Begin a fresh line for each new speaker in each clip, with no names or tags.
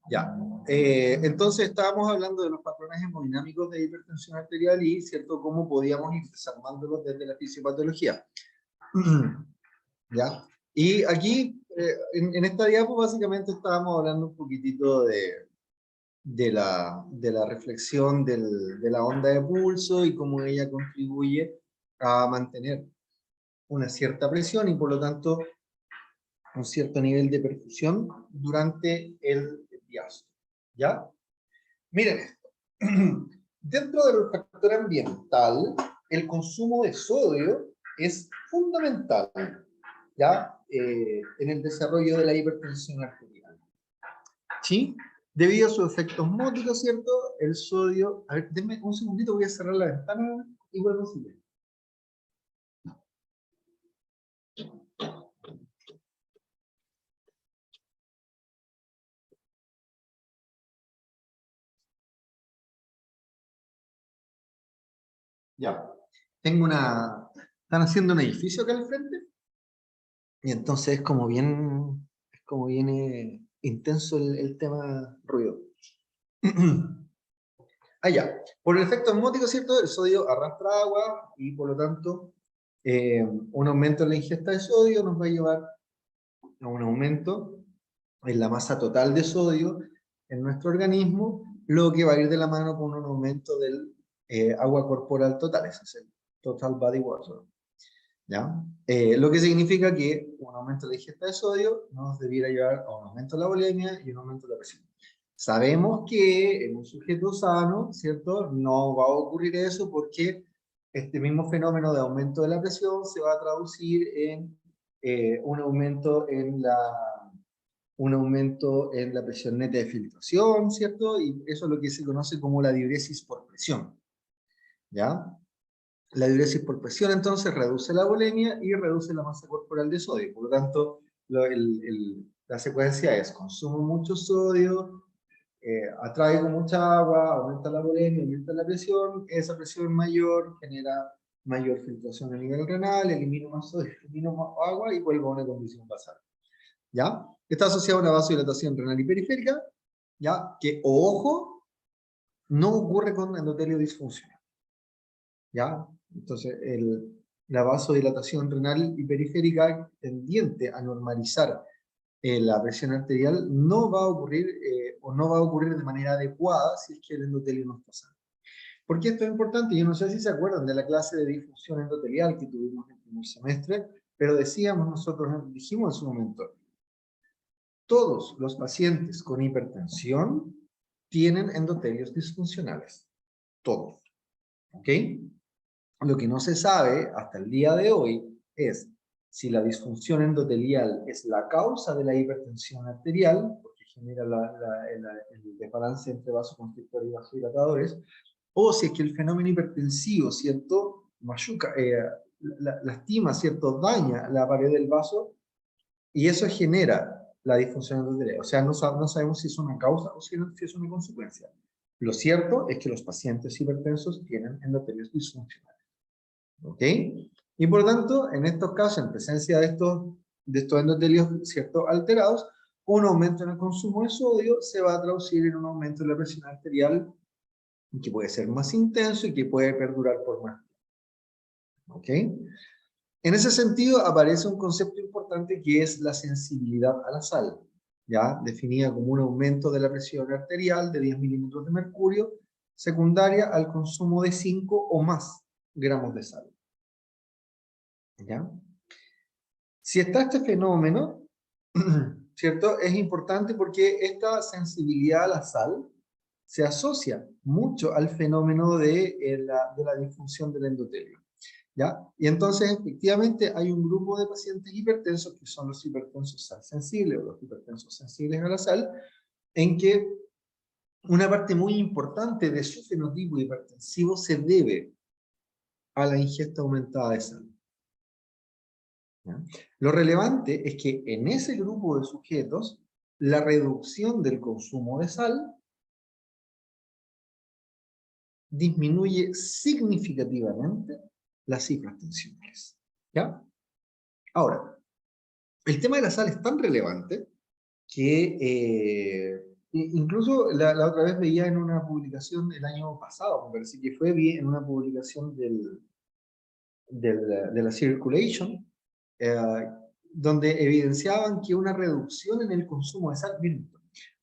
Ya. Entonces estábamos hablando de los patrones hemodinámicos de hipertensión arterial y, ¿cierto?, cómo podíamos ir desarmándolos desde la fisiopatología. ¿Ya? Y aquí, en esta diapo, básicamente estábamos hablando un poquitito de la reflexión de la onda de pulso y cómo ella contribuye a mantener una cierta presión y, por lo tanto, un cierto nivel de perfusión durante el diástolo. ¿Ya? Miren esto. Dentro del factor ambiental, el consumo de sodio es fundamental, ¿ya? En el desarrollo de la hipertensión arterial. ¿Sí? Debido a sus efectos móticos, ¿cierto? El sodio... A ver, denme un segundito, voy a cerrar la ventana y vuelvo a seguir. Ya. Están haciendo un edificio acá al frente y entonces es como bien intenso el tema ruido. Allá. Por el efecto osmótico, ¿cierto? El sodio arrastra agua y por lo tanto un aumento en la ingesta de sodio nos va a llevar a un aumento en la masa total de sodio en nuestro organismo, lo que va a ir de la mano con un aumento del agua corporal total, ese es el total body water. ¿Ya? Lo que significa que un aumento de la ingesta de sodio nos debiera llevar a un aumento de la bulimia y un aumento de la presión. Sabemos que en un sujeto sano, ¿cierto?, no va a ocurrir eso porque este mismo fenómeno de aumento de la presión se va a traducir en un aumento en la presión neta de filtración, ¿cierto? Y eso es lo que se conoce como la diuresis por presión, ¿ya? La diuresis por presión entonces reduce la bulimia y reduce la masa corporal de sodio. Por lo tanto, la secuencia es consumo mucho sodio, atrae con mucha agua, aumenta la bulimia, aumenta la presión, esa presión mayor genera mayor filtración a nivel renal, elimino más sodio, elimino más agua y vuelvo a una condición basal. ¿Ya? Está asociada a una vasodilatación renal y periférica, ¿ya? Que, ojo, no ocurre con endotelio disfuncional. ¿Ya? Entonces, la vasodilatación renal y periférica tendiente a normalizar la presión arterial no va a ocurrir o no va a ocurrir de manera adecuada si es que el endotelio no está sano. ¿Por qué esto es importante? Yo no sé si se acuerdan de la clase de difusión endotelial que tuvimos en el primer semestre, pero dijimos en su momento, todos los pacientes con hipertensión tienen endotelios disfuncionales. Todos. ¿Ok? Lo que no se sabe hasta el día de hoy es si la disfunción endotelial es la causa de la hipertensión arterial, porque genera el desbalance entre vasoconstrictores y vasodilatadores, o si es que el fenómeno hipertensivo, ¿cierto?, lastima, ¿cierto?, daña la pared del vaso, y eso genera la disfunción endotelial. O sea, no sabemos si es una causa o si es una consecuencia. Lo cierto es que los pacientes hipertensos tienen endotelios disfuncionales. ¿Ok? Y por lo tanto, en estos casos, en presencia de estos endotelios, ¿cierto?, alterados, un aumento en el consumo de sodio se va a traducir en un aumento de la presión arterial que puede ser más intenso y que puede perdurar por más tiempo. ¿Ok? En ese sentido, aparece un concepto importante que es la sensibilidad a la sal, ya definida como un aumento de la presión arterial de 10 milímetros de mercurio, secundaria al consumo de 5 o más gramos de sal. ¿Ya? Si está este fenómeno, ¿cierto?, es importante porque esta sensibilidad a la sal se asocia mucho al fenómeno de la disfunción del endotelio. ¿Ya? Y entonces, efectivamente, hay un grupo de pacientes hipertensos que son los hipertensos sal sensibles o los hipertensos sensibles a la sal, en que una parte muy importante de su fenotipo hipertensivo se debe a la ingesta aumentada de sal. ¿Ya? Lo relevante es que en ese grupo de sujetos, la reducción del consumo de sal disminuye significativamente las cifras tensionales. ¿Ya? Ahora, el tema de la sal es tan relevante que incluso la otra vez veía en una publicación el año pasado, me parece que fue bien, en una publicación de la Circulation, eh, donde evidenciaban que una reducción en el consumo de sal, miren,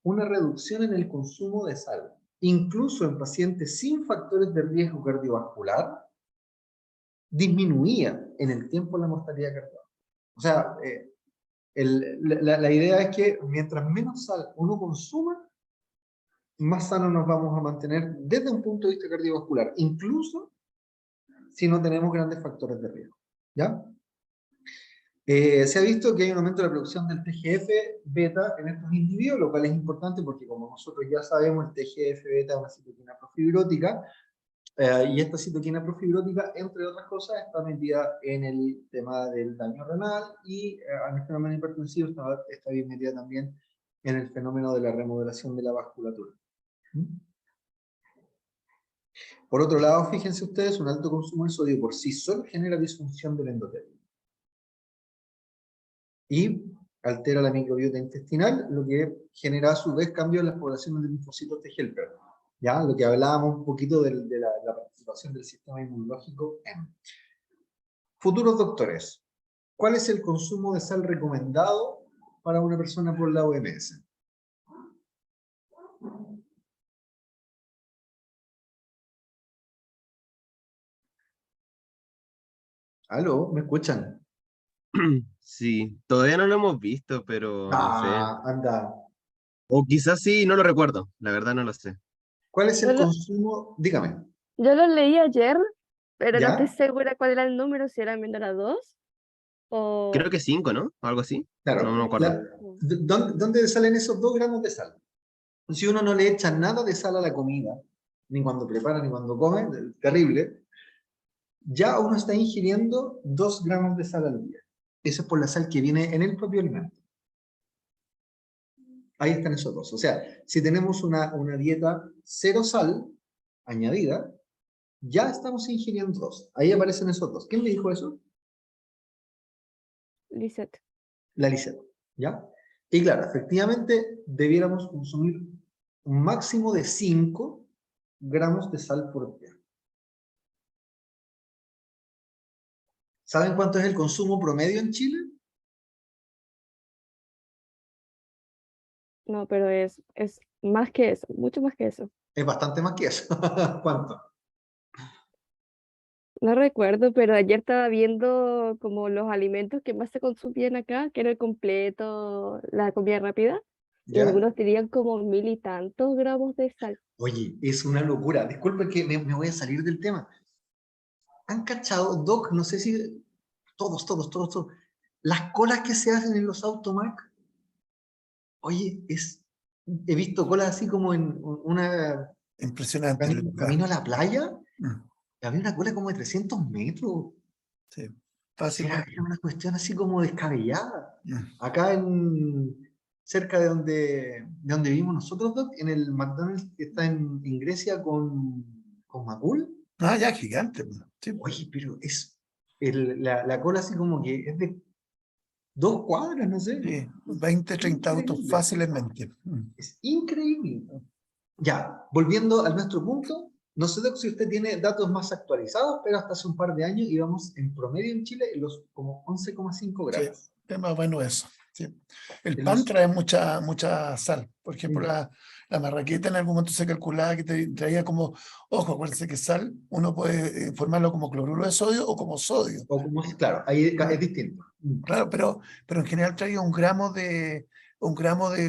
una reducción en el consumo de sal, incluso en pacientes sin factores de riesgo cardiovascular, disminuía en el tiempo la mortalidad cardiovascular. O sea, la idea es que mientras menos sal uno consuma, más sano nos vamos a mantener desde un punto de vista cardiovascular, incluso si no tenemos grandes factores de riesgo. ¿Ya? Se ha visto que hay un aumento de la producción del TGF-beta en estos individuos, lo cual es importante porque, como nosotros ya sabemos, el TGF-beta es una citoquina profibrótica, y esta citoquina profibrótica, entre otras cosas, está metida en el tema del daño renal y en el fenómeno hipertensivo está bien metida también en el fenómeno de la remodelación de la vasculatura. Por otro lado, fíjense ustedes, un alto consumo de sodio por sí solo genera disfunción del endotelio y altera la microbiota intestinal, lo que genera a su vez cambios en las poblaciones de linfocitos T helper. ¿Ya? Lo que hablábamos un poquito de la participación del sistema inmunológico en. Futuros doctores, ¿cuál es el consumo de sal recomendado para una persona por la OMS? ¿Aló? ¿Me escuchan?
Sí, todavía no lo hemos visto, pero no sé.
Ah, anda.
O quizás sí, no lo recuerdo. La verdad no lo sé.
¿Cuál es
Yo
el
lo,
consumo? Dígame.
yo lo leí ayer, pero no estoy
¿Ya?
segura cuál era el número, si era menor a 2
Creo
o...
que 5, ¿no? Algo así. No me
Claro.
acuerdo.
¿Dónde salen esos 2 gramos de sal? Si uno no le echa nada de sal a la comida, ni cuando prepara ni cuando come, terrible, ya uno está ingiriendo 2 gramos de sal al día. Eso es por la sal que viene en el propio alimento. Ahí están esos 2. O sea, si tenemos una dieta cero sal añadida, ya estamos ingiriendo 2. Ahí aparecen esos 2. ¿Quién me dijo eso?
Lisette.
La Lisette. ¿Ya? Y claro, efectivamente debiéramos consumir un máximo de 5 gramos de sal por día. ¿Saben cuánto es el consumo promedio en Chile?
No, pero es más que eso, mucho más que eso.
Es bastante más que eso. ¿Cuánto?
No recuerdo, pero ayer estaba viendo como los alimentos que más se consumían acá, que era el completo, la comida rápida, y
¿Ya?
algunos tenían como 1000 y tantos gramos de sal.
Oye, es una locura. Disculpen que me voy a salir del tema. ¿Han cachado, Doc? No sé si todos. Las colas que se hacen en los Automac. Oye, he visto colas así como en una
Impresionante.
camino a la playa.
Mm,
Había una cola como de 300 metros.
sí, fácilmente.
Era una cuestión así como descabellada.
Mm.
Acá cerca de donde vivimos nosotros, Doc, en el McDonald's que está en Grecia con Macul.
Ah, ya, gigante. Sí,
Oye, pero la cola así como que es de 2 cuadras, no sé.
sí, 20, 30 autos
Increíble.
fácilmente.
Es increíble. Ya, volviendo a nuestro punto, no sé si usted tiene datos más actualizados, pero hasta hace un par de años íbamos en promedio en Chile en los como 11,5
Sí,
gramos.
es más bueno eso. Sí. El
En
pan
los-
trae mucha sal. Por ejemplo,
Ya.
la marraqueta en algún momento se calculaba que traía como, ojo, acuérdense que sal uno puede formarlo como cloruro de sodio o como sodio.
O como, claro, ahí es distinto.
Claro, pero en general traía un gramo de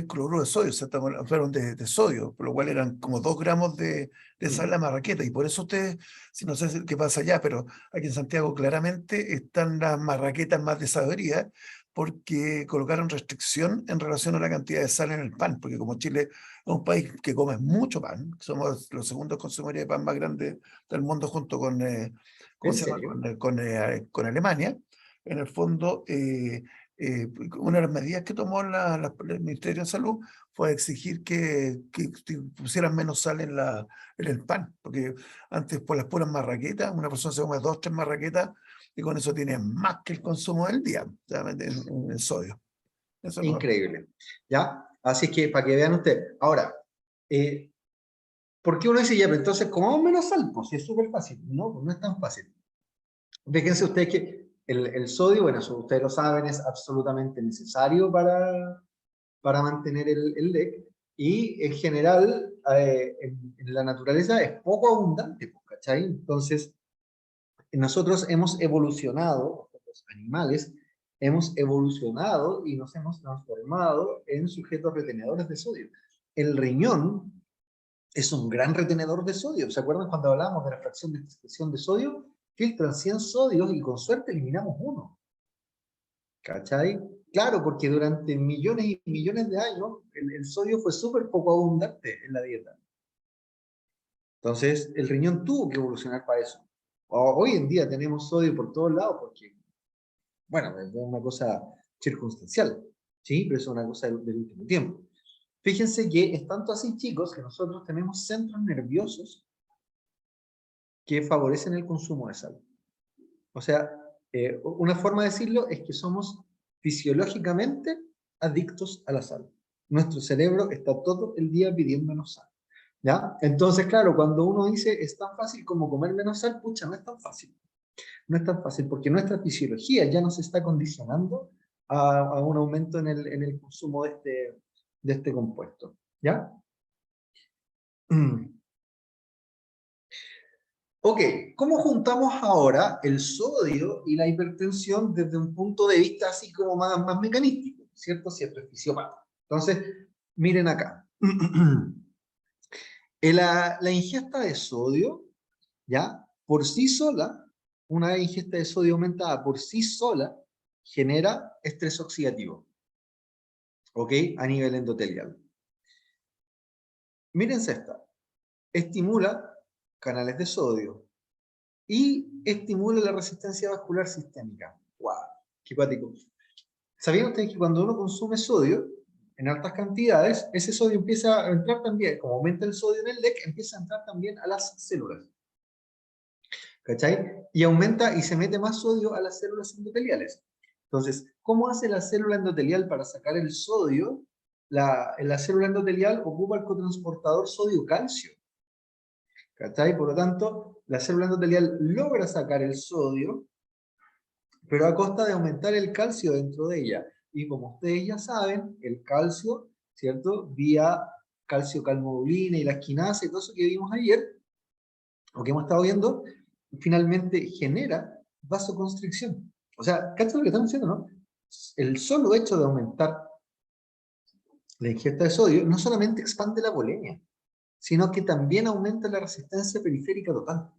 cloruro de sodio, o sea, fueron de sodio, por lo cual eran como 2 gramos de sal la marraqueta. Y por eso ustedes, si no sé qué pasa allá, pero aquí en Santiago claramente están las marraquetas más desabridas porque colocaron restricción en relación a la cantidad de sal en el pan, porque como Chile es un país que come mucho pan, somos los segundos consumidores de pan más grandes del mundo junto con, ¿cómo
¿En
se llama?
serio?
Con Alemania. En el fondo, una de las medidas que tomó el Ministerio de Salud fue exigir que pusieran menos sal en el pan, porque antes por las puras marraquetas, una persona se come 2, 3 marraquetas y con eso tiene más que el consumo del día, en sodio. Eso no.
Increíble. ¿Ya? Así que para que vean ustedes. Ahora, ¿por qué uno dice ya, pero entonces comamos menos sal? Pues si es súper fácil. No, pues no es tan fácil. Fíjense ustedes que el sodio, bueno, eso ustedes lo saben, es absolutamente necesario para mantener el LEC, y en general en la naturaleza es poco abundante, pues, ¿cachai? Entonces, nosotros hemos evolucionado, los animales, hemos evolucionado y nos hemos transformado en sujetos retenedores de sodio. El riñón es un gran retenedor de sodio. ¿Se acuerdan cuando hablábamos de la fracción de excreción de sodio? Filtran 100 sodios y con suerte eliminamos uno. ¿Cachai? Claro, porque durante millones y millones de años el sodio fue súper poco abundante en la dieta. Entonces, el riñón tuvo que evolucionar para eso. Hoy en día tenemos sodio por todos lados porque, bueno, es una cosa circunstancial, ¿sí? Pero es una cosa del último tiempo. Fíjense que es tanto así, chicos, que nosotros tenemos centros nerviosos que favorecen el consumo de sal. O sea, una forma de decirlo es que somos fisiológicamente adictos a la sal. Nuestro cerebro está todo el día pidiéndonos sal. ¿Ya? Entonces, claro, cuando uno dice es tan fácil como comer menos sal, pucha, no es tan fácil. No es tan fácil porque nuestra fisiología ya nos está condicionando a un aumento en el consumo de este compuesto. ¿Ya? Ok, ¿cómo juntamos ahora el sodio y la hipertensión desde un punto de vista así como más mecanístico, ¿cierto? Cierto, es fisiopático. Entonces, miren acá. La ingesta de sodio, ¿ya? Por sí sola, una ingesta de sodio aumentada por sí sola, genera estrés oxidativo, ¿ok? A nivel endotelial. Mírense esta. Estimula canales de sodio y estimula la resistencia vascular sistémica. ¡Wow! ¡Qué cuático! ¿Sabían ustedes que cuando uno consume sodio en altas cantidades, ese sodio empieza a entrar también, como aumenta el sodio en el LEC, empieza a entrar también a las células? ¿Cachai? Y aumenta y se mete más sodio a las células endoteliales. Entonces, ¿cómo hace la célula endotelial para sacar el sodio? La célula endotelial ocupa el cotransportador sodio-calcio. ¿Cachai? Por lo tanto, la célula endotelial logra sacar el sodio, pero a costa de aumentar el calcio dentro de ella. Y como ustedes ya saben, el calcio, ¿cierto? Vía calcio-calmodulina y la quinasa y todo eso que vimos ayer, o que hemos estado viendo, finalmente genera vasoconstricción. O sea, ¿cachai lo que estamos diciendo, no? El solo hecho de aumentar la ingesta de sodio no solamente expande la volemia, sino que también aumenta la resistencia periférica total.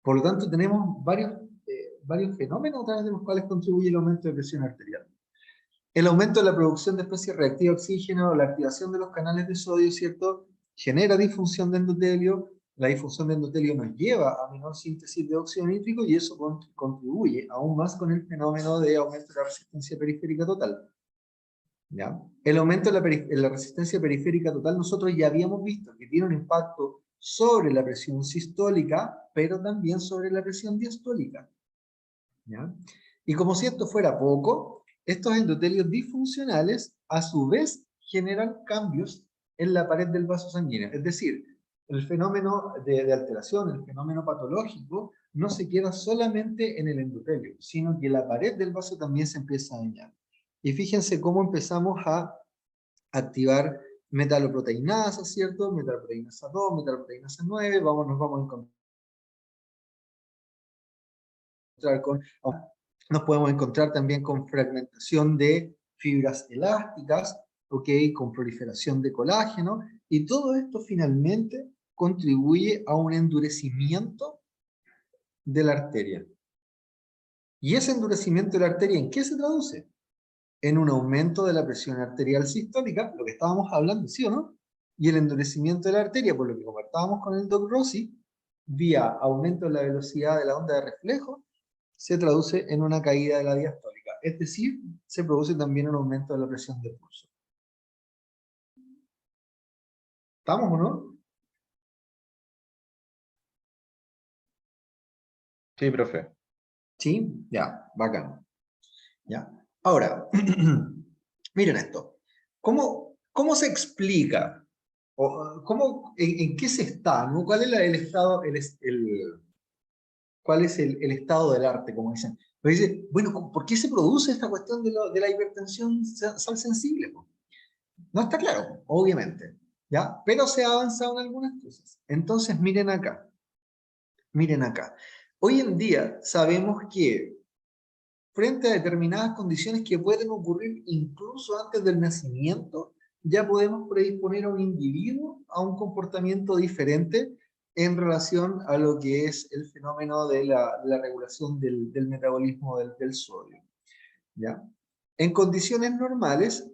Por lo tanto, tenemos varios fenómenos a través de los cuales contribuye el aumento de presión arterial. El aumento de la producción de especies reactivas de oxígeno, la activación de los canales de sodio, ¿cierto? Genera disfunción de endotelio. La disfunción de endotelio nos lleva a menor síntesis de óxido nítrico y eso contribuye aún más con el fenómeno de aumento de la resistencia periférica total. ¿Ya? El aumento de la resistencia periférica total nosotros ya habíamos visto que tiene un impacto sobre la presión sistólica, pero también sobre la presión diastólica. ¿Ya? Y como si esto fuera poco, estos endotelios disfuncionales a su vez generan cambios en la pared del vaso sanguíneo. Es decir, el fenómeno de alteración, el fenómeno patológico, no se queda solamente en el endotelio, sino que la pared del vaso también se empieza a dañar. Y fíjense cómo empezamos a activar metaloproteinasas, ¿cierto? Metaloproteinasa 2, metaloproteinasa 9, nos vamos a encontrar nos podemos encontrar también con fragmentación de fibras elásticas, ¿ok? Con proliferación de colágeno, y todo esto finalmente contribuye a un endurecimiento de la arteria. ¿Y ese endurecimiento de la arteria en qué se traduce? En un aumento de la presión arterial sistólica, lo que estábamos hablando, ¿sí o no? Y el endurecimiento de la arteria, por lo que comentábamos con el Doc Rossi, vía aumento de la velocidad de la onda de reflejo, se traduce en una caída de la diastólica. Es decir, se produce también un aumento de la presión de pulso. ¿Estamos o no?
Sí, profe.
Sí, ya, bacán. ¿Ya? Ahora, miren esto. ¿Cómo ¿Cómo se explica? O, en qué se está? ¿No? ¿Cuál es el estado, cuál es el estado del arte, como dicen? Pero dice, bueno, ¿por qué se produce esta cuestión de la hipertensión sal sensible? No está claro, obviamente, ¿ya? Pero se ha avanzado en algunas cosas. Entonces, miren acá. Miren acá. Hoy en día sabemos que frente a determinadas condiciones que pueden ocurrir incluso antes del nacimiento, ya podemos predisponer a un individuo a un comportamiento diferente en relación a lo que es el fenómeno de la regulación del metabolismo del sodio, ¿ya? En condiciones normales,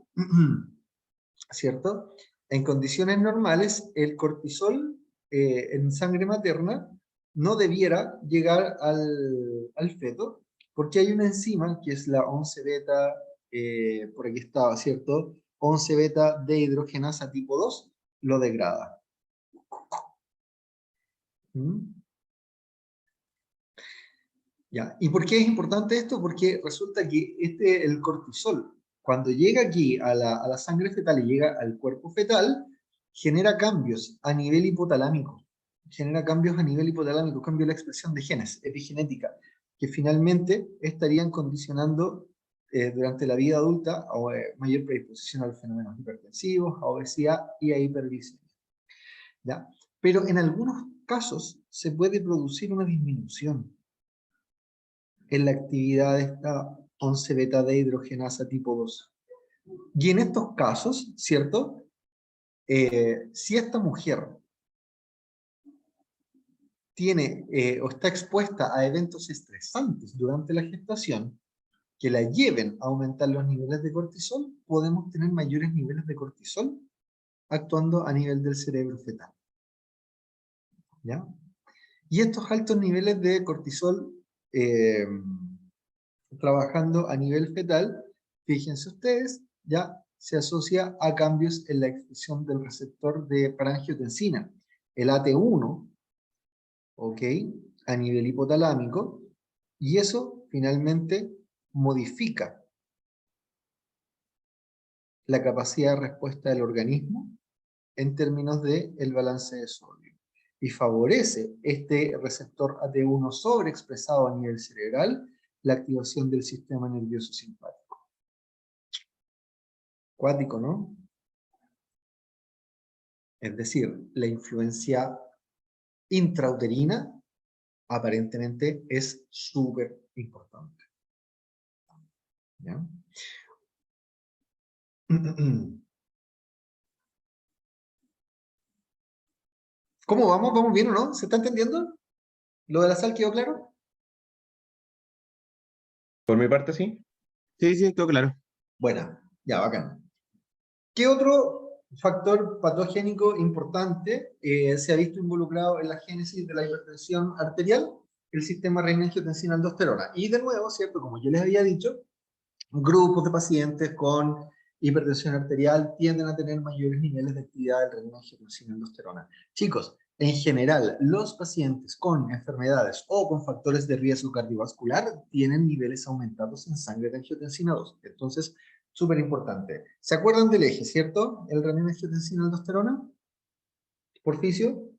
¿cierto? En condiciones normales, el cortisol en sangre materna no debiera llegar al feto, porque hay una enzima que es la 11-beta, por aquí estaba, ¿cierto? 11-beta dehidrogenasa tipo 2, lo degrada. ¿Mm? ¿Ya? ¿Y por qué es importante esto? Porque resulta que el cortisol, cuando llega aquí a la sangre fetal y llega al cuerpo fetal, genera cambios a nivel hipotalámico. Genera cambios a nivel hipotalámico, cambio la expresión de genes, epigenética, que finalmente estarían condicionando durante la vida adulta a mayor predisposición a los fenómenos hipertensivos, a obesidad y a hiperglicemia. ¿Ya? Pero en algunos casos se puede producir una disminución en la actividad de esta 11-beta dehidrogenasa tipo 2. Y en estos casos, ¿cierto? Si esta mujer tiene o está expuesta a eventos estresantes durante la gestación que la lleven a aumentar los niveles de cortisol, podemos tener mayores niveles de cortisol actuando a nivel del cerebro fetal. ¿Ya? Y estos altos niveles de cortisol trabajando a nivel fetal, fíjense ustedes, ya se asocia a cambios en la expresión del receptor para angiotensina, el AT1, ¿ok? A nivel hipotalámico, y eso finalmente modifica la capacidad de respuesta del organismo en términos del balance de sodio. Y favorece este receptor AT1 sobreexpresado a nivel cerebral la activación del sistema nervioso simpático. Cuático, ¿no? Es decir, la influencia intrauterina aparentemente es súper importante. ¿Ya? ¿Cómo vamos? ¿Vamos bien o no? ¿Se está entendiendo? ¿Lo de la sal quedó claro?
Por mi parte, sí.
Sí, sí, todo claro.
Bueno, ya, bacán. ¿Qué otro factor patogénico importante se ha visto involucrado en la génesis de la hipertensión arterial? El sistema renina-angiotensina-aldosterona. Y de nuevo, ¿cierto? Como yo les había dicho, grupos de pacientes con hipertensión arterial tienden a tener mayores niveles de actividad del renina-angiotensina-aldosterona. Chicos, en general, los pacientes con enfermedades o con factores de riesgo cardiovascular tienen niveles aumentados en sangre de angiotensina 2. Entonces, súper importante. ¿Se acuerdan del eje, cierto? El renina-angiotensina-aldosterona. Porficio.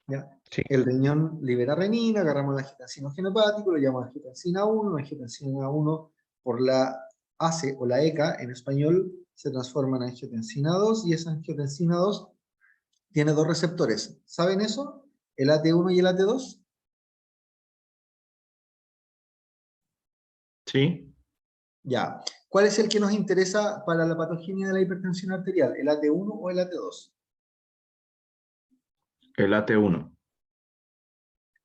¿Ya?
Sí.
El riñón libera renina, agarramos el angiotensina hepático, lo llamamos angiotensina 1, angiotensina 1 por la ACE o la ECA en español se transforma en angiotensina 2 y esa angiotensina 2 tiene dos receptores. ¿Saben eso? El AT1 y el AT2.
Sí.
Ya. ¿Cuál es el que nos interesa para la patogenia de la hipertensión arterial? ¿El AT1 o el AT2?
El AT1.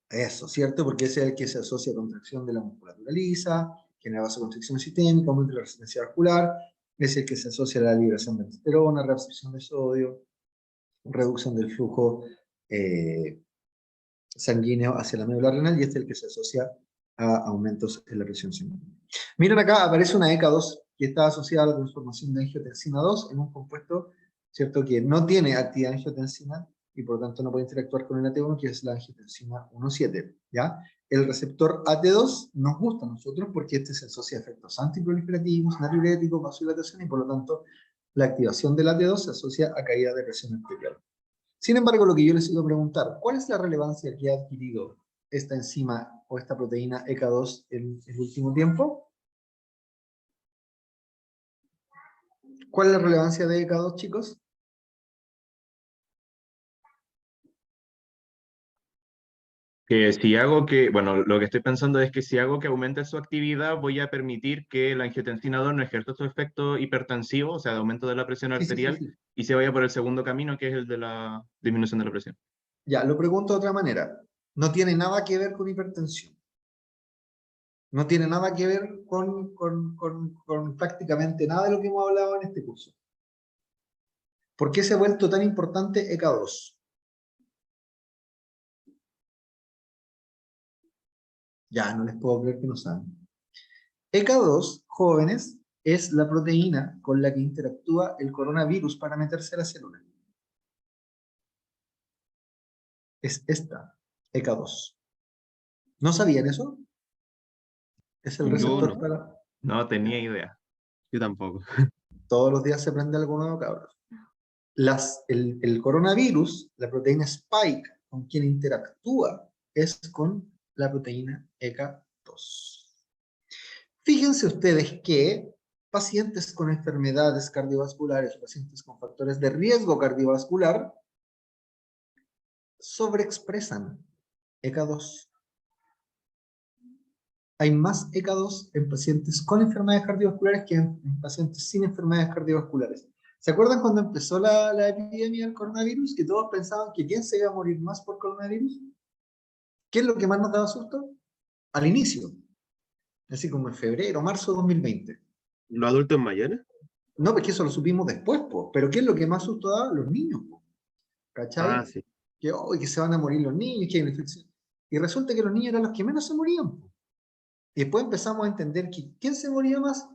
Eso, ¿cierto? Porque ese es el que se asocia a contracción de la musculatura lisa, genera vasoconstricción sistémica, aumento de la resistencia vascular, es el que se asocia a la liberación de testosterona, reabsorción de sodio, reducción del flujo sanguíneo hacia la médula renal, y este es el que se asocia a aumentos en la presión sanguínea. Miren acá, aparece una ECA2 que está asociada a la transformación de angiotensina 2 en un compuesto, ¿cierto?, que no tiene actividad angiotensina y por tanto no puede interactuar con el AT1, que es la angiotensina 1,7, ¿ya? El receptor AT2 nos gusta a nosotros porque este se asocia a efectos antiproliferativos, natriuréticos, vasodilatación y por lo tanto La activación del AT2 se asocia a caída de presión arterial. Sin embargo, lo que yo les iba a preguntar, ¿cuál es la relevancia que ha adquirido esta enzima o esta proteína ECA2 en el último tiempo? ¿Cuál es la relevancia de ECA2, chicos?
Que si hago que, bueno, lo que estoy pensando es que si hago que aumente su actividad, voy a permitir que la angiotensina 2 no ejerza su efecto hipertensivo, o sea, de aumento de la presión
Sí, sí, sí,
arterial,
sí.
y se vaya por el segundo camino, que es el de la disminución de la presión.
Ya, lo pregunto de otra manera. No tiene nada que ver con hipertensión. No tiene nada que ver con prácticamente nada de lo que hemos hablado en este curso. ¿Por qué se ha vuelto tan importante ECA2? Ya, no les puedo creer que no saben. ECA2, jóvenes, es la proteína con la que interactúa el coronavirus para meterse a la célula. Es esta, ECA2. ¿No sabían eso? Es el
Yo
receptor
no,
para...
No tenía idea.
yo tampoco.
Todos los días se aprende algo nuevo, cabros. El coronavirus, la proteína Spike, con quien interactúa, es con la proteína ECA2. Fíjense ustedes que pacientes con enfermedades cardiovasculares o pacientes con factores de riesgo cardiovascular sobreexpresan ECA2. Hay más ECA2 en pacientes con enfermedades cardiovasculares que en pacientes sin enfermedades cardiovasculares. ¿Se acuerdan cuando empezó la epidemia del coronavirus? Que todos pensaban que quién se iba a morir más por coronavirus. ¿Qué es lo que más nos daba susto? Al inicio, así como en febrero, marzo de 2020.
¿Los adultos mayores?
No, porque eso lo supimos después, po. Pero ¿qué es lo que más susto daba? Los niños, po.
Ah,
¿Cachai?
sí.
Que, oh, que se van a morir los niños, que hay una infección. Y resulta que los niños eran los que menos se morían, po. Y después empezamos a entender que ¿quién se moría más?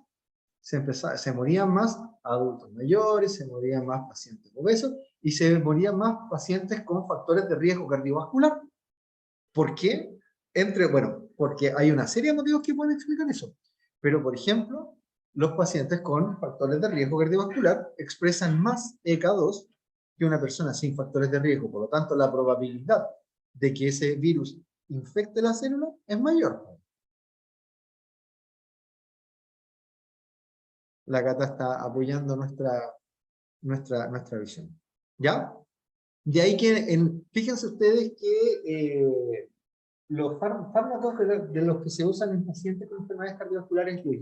Se morían más adultos mayores, se morían más pacientes obesos y se morían más pacientes con factores de riesgo cardiovascular. ¿Por qué? Bueno, porque hay una serie de motivos que pueden explicar eso. Pero, por ejemplo, los pacientes con factores de riesgo cardiovascular expresan más ECA2 que una persona sin factores de riesgo. Por lo tanto, la probabilidad de que ese virus infecte la célula es mayor. La Cata está apoyando nuestra visión. ¿Ya? De ahí que, fíjense ustedes que los fármacos de los que se usan en pacientes con enfermedades cardiovasculares, los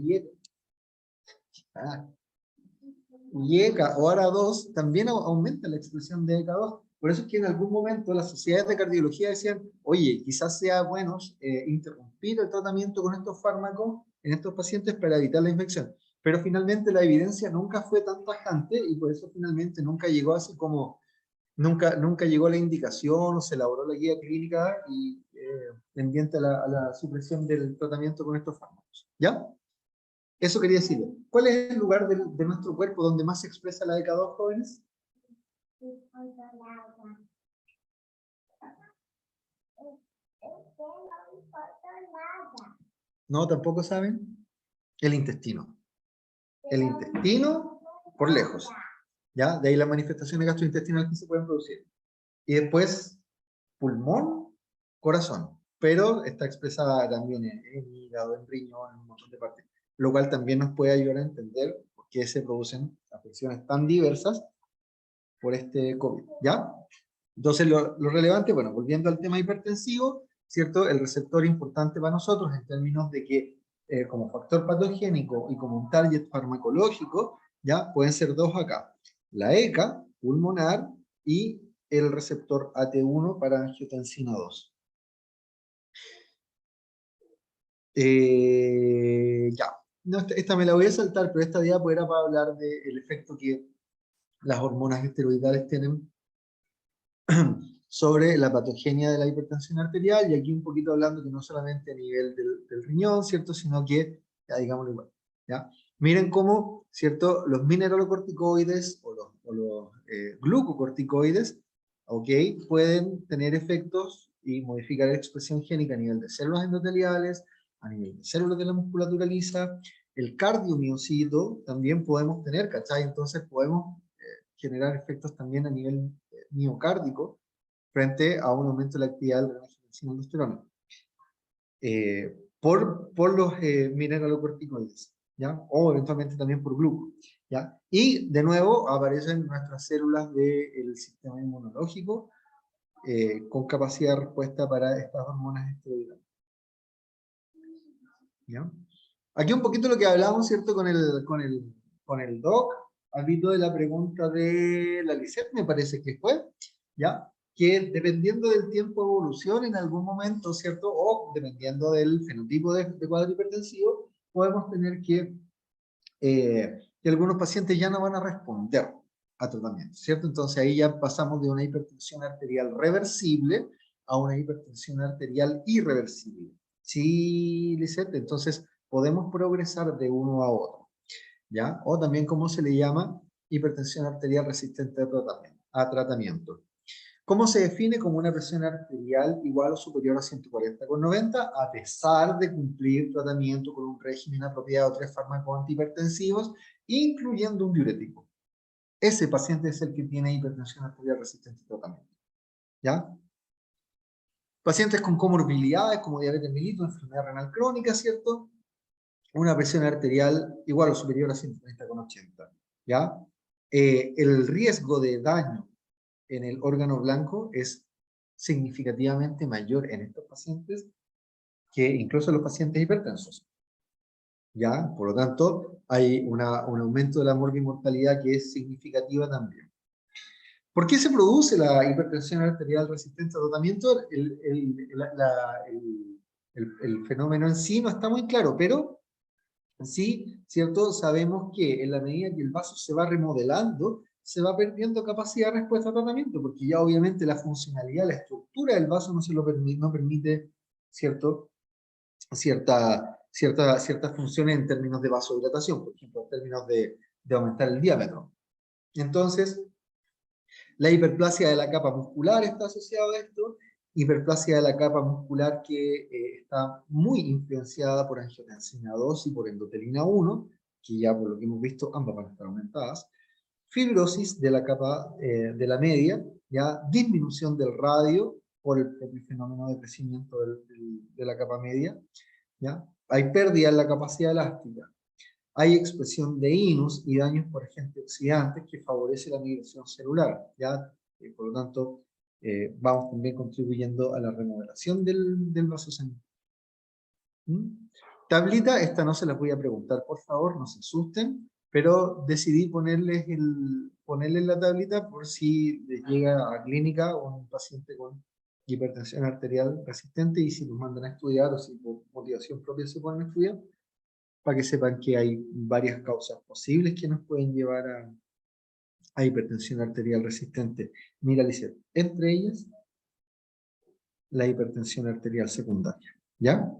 IECA o ARA2, también aumenta la expresión de ECA2. Por eso es que en algún momento las sociedades de cardiología decían, oye, quizás sea bueno interrumpir el tratamiento con estos fármacos en estos pacientes para evitar la infección. Pero finalmente la evidencia nunca fue tan tajante y por eso finalmente nunca llegó así como, nunca llegó la indicación o se elaboró la guía clínica y pendiente a la supresión del tratamiento con estos fármacos. ¿Ya? Eso quería decir. ¿Cuál es el lugar de nuestro cuerpo donde más se expresa la ECA2, jóvenes? No, tampoco saben. El intestino. El intestino, por lejos. ¿Ya? De ahí las manifestaciones gastrointestinales que se pueden producir. Y después, pulmón, corazón. Pero está expresada también en hígado, en riñón, en un montón de partes. Lo cual también nos puede ayudar a entender por qué se producen afecciones tan diversas por este COVID. ¿Ya? Entonces, lo relevante, bueno, volviendo al tema hipertensivo, ¿cierto? El receptor importante para nosotros en términos de que como factor patogénico y como un target farmacológico, ya pueden ser dos acá. La ECA, pulmonar, y el receptor AT1 para angiotensina 2. Ya, no, esta me la voy a saltar, pero esta diapo era para hablar del efecto que las hormonas esteroidales tienen sobre la patogenia de la hipertensión arterial, y aquí un poquito hablando que no solamente a nivel del riñón, ¿cierto? Sino que, ya digámoslo igual, ¿ya? Miren cómo, ¿cierto? Los mineralocorticoides o los glucocorticoides, ¿ok? Pueden tener efectos y modificar la expresión génica a nivel de células endoteliales, a nivel de células de la musculatura lisa, el cardiomiocito también podemos tener, ¿cachai? Entonces podemos generar efectos también a nivel miocárdico frente a un aumento de la actividad del drenaje de aldosterona. Por los mineralocorticoides, ¿ya? O eventualmente también por gluco, ¿ya? Y de nuevo aparecen nuestras células del sistema inmunológico con capacidad de respuesta para estas hormonas esteroidales, ¿ya? Aquí un poquito lo que hablamos, ¿cierto? Con el doc, al visto de la pregunta de la Lisette, me parece que fue, ¿ya? Que dependiendo del tiempo de evolución en algún momento, ¿cierto? O dependiendo del fenotipo de cuadro hipertensivo, podemos tener que algunos pacientes ya no van a responder a tratamiento, ¿cierto? Entonces ahí ya pasamos de una hipertensión arterial reversible a una hipertensión arterial irreversible. ¿Sí, Lisette? Entonces podemos progresar de uno a otro, ¿ya? O también, ¿cómo se le llama? Hipertensión arterial resistente a tratamiento. ¿Cómo se define? Como una presión arterial igual o superior a 140/90, a pesar de cumplir tratamiento con un régimen apropiado de 3 fármacos antihipertensivos, incluyendo un diurético. Ese paciente es el que tiene hipertensión arterial resistente a tratamiento, ¿ya? Pacientes con comorbilidades como diabetes mellitus, enfermedad renal crónica, ¿cierto? Una presión arterial igual o superior a 130/80, ¿ya? El riesgo de daño en el órgano blanco es significativamente mayor en estos pacientes que incluso en los pacientes hipertensos, ¿ya? Por lo tanto, hay un aumento de la mortalidad que es significativa también. ¿Por qué se produce la hipertensión arterial resistente a tratamiento? El fenómeno en sí no está muy claro, pero sí, ¿cierto? Sabemos que en la medida que el vaso se va remodelando, se va perdiendo capacidad de respuesta a tratamiento, porque ya obviamente la funcionalidad, la estructura del vaso no se lo permite, no permite, ¿cierto? Ciertas funciones en términos de vasodilatación, por ejemplo, en términos de aumentar el diámetro. Entonces, la hiperplasia de la capa muscular está asociada a esto, hiperplasia de la capa muscular que está muy influenciada por angiotensina 2 y por endotelina 1, que ya por lo que hemos visto ambas van a estar aumentadas, fibrosis de la capa de la media, ya disminución del radio por el propio fenómeno de crecimiento de la capa media, ¿ya? Hay pérdida en la capacidad elástica, hay expresión de INUS y daños por agentes oxidantes que favorece la migración celular, ¿ya? Por lo tanto, vamos también contribuyendo a la remodelación del vaso sanguíneo. Tablita, esta no se la voy a preguntar, por favor, no se asusten, pero decidí ponerles la tablita por si les llega a clínica un paciente con hipertensión arterial resistente y si los mandan a estudiar o si por motivación propia se ponen a estudiar, para que sepan que hay varias causas posibles que nos pueden llevar a hipertensión arterial resistente. Mira, Lisette, entre ellas, la hipertensión arterial secundaria, ¿ya?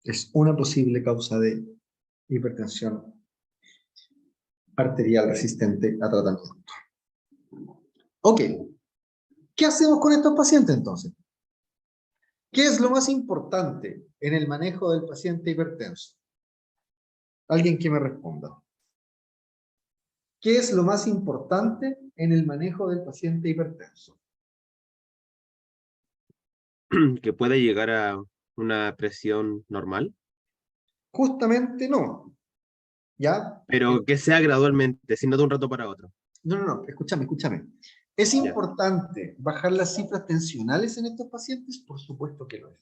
Es una posible causa de hipertensión arterial resistente a tratamiento. Ok, ¿qué hacemos con estos pacientes entonces? ¿Qué es lo más importante en el manejo del paciente hipertenso? Alguien que me responda. ¿Qué es lo más importante en el manejo del paciente hipertenso?
Que puede llegar a una presión normal,
Justamente no. ¿Ya?
pero que sea gradualmente, sino de un rato para otro.
No, escúchame. ¿Es importante bajar las cifras tensionales en estos pacientes? Por supuesto que lo es.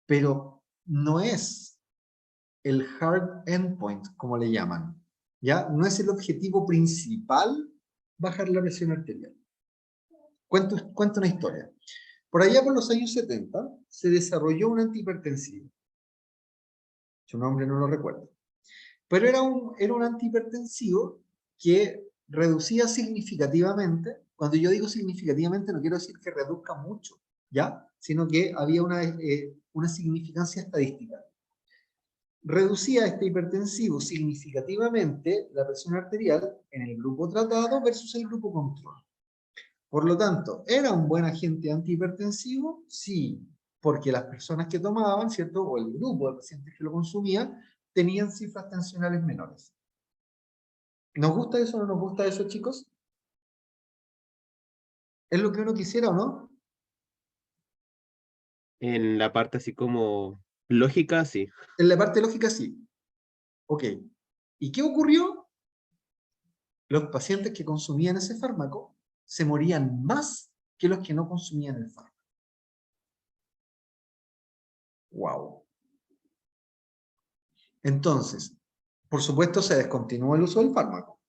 Pero no es el hard endpoint, como le llaman. ¿Ya? No es el objetivo principal bajar la presión arterial. Cuento una historia. Por allá por los años 70 se desarrolló un antihipertensivo. Su nombre no lo recuerdo. Pero era un antihipertensivo que reducía significativamente. Cuando yo digo significativamente no quiero decir que reduzca mucho, ¿ya? Sino que había una significancia estadística. Reducía este hipertensivo significativamente la presión arterial en el grupo tratado versus el grupo control. Por lo tanto, ¿era un buen agente antihipertensivo? Sí, porque las personas que tomaban, ¿cierto? O el grupo de pacientes que lo consumían, tenían cifras tensionales menores. ¿Nos gusta eso o no nos gusta eso, chicos? ¿Es lo que uno quisiera o no?
En la parte así como lógica, sí.
En la parte lógica, sí. Ok. ¿Y qué ocurrió? Los pacientes que consumían ese fármaco se morían más que los que no consumían el fármaco. ¡Wow! Entonces, por supuesto, se descontinuó el uso del fármaco.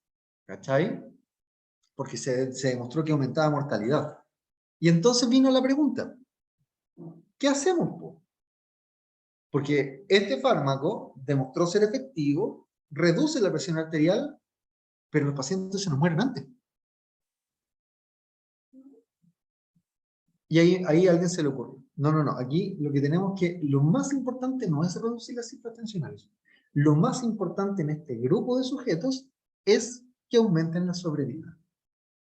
¿Cachai? Porque se demostró que aumentaba mortalidad. Y entonces vino la pregunta, ¿qué hacemos, po? Porque este fármaco demostró ser efectivo, reduce la presión arterial, pero los pacientes se nos mueren antes. Y ahí a alguien se le ocurre. No, aquí lo que tenemos que, lo más importante no es reducir las cifras tensionales. Lo más importante en este grupo de sujetos es que aumenten la sobrevida.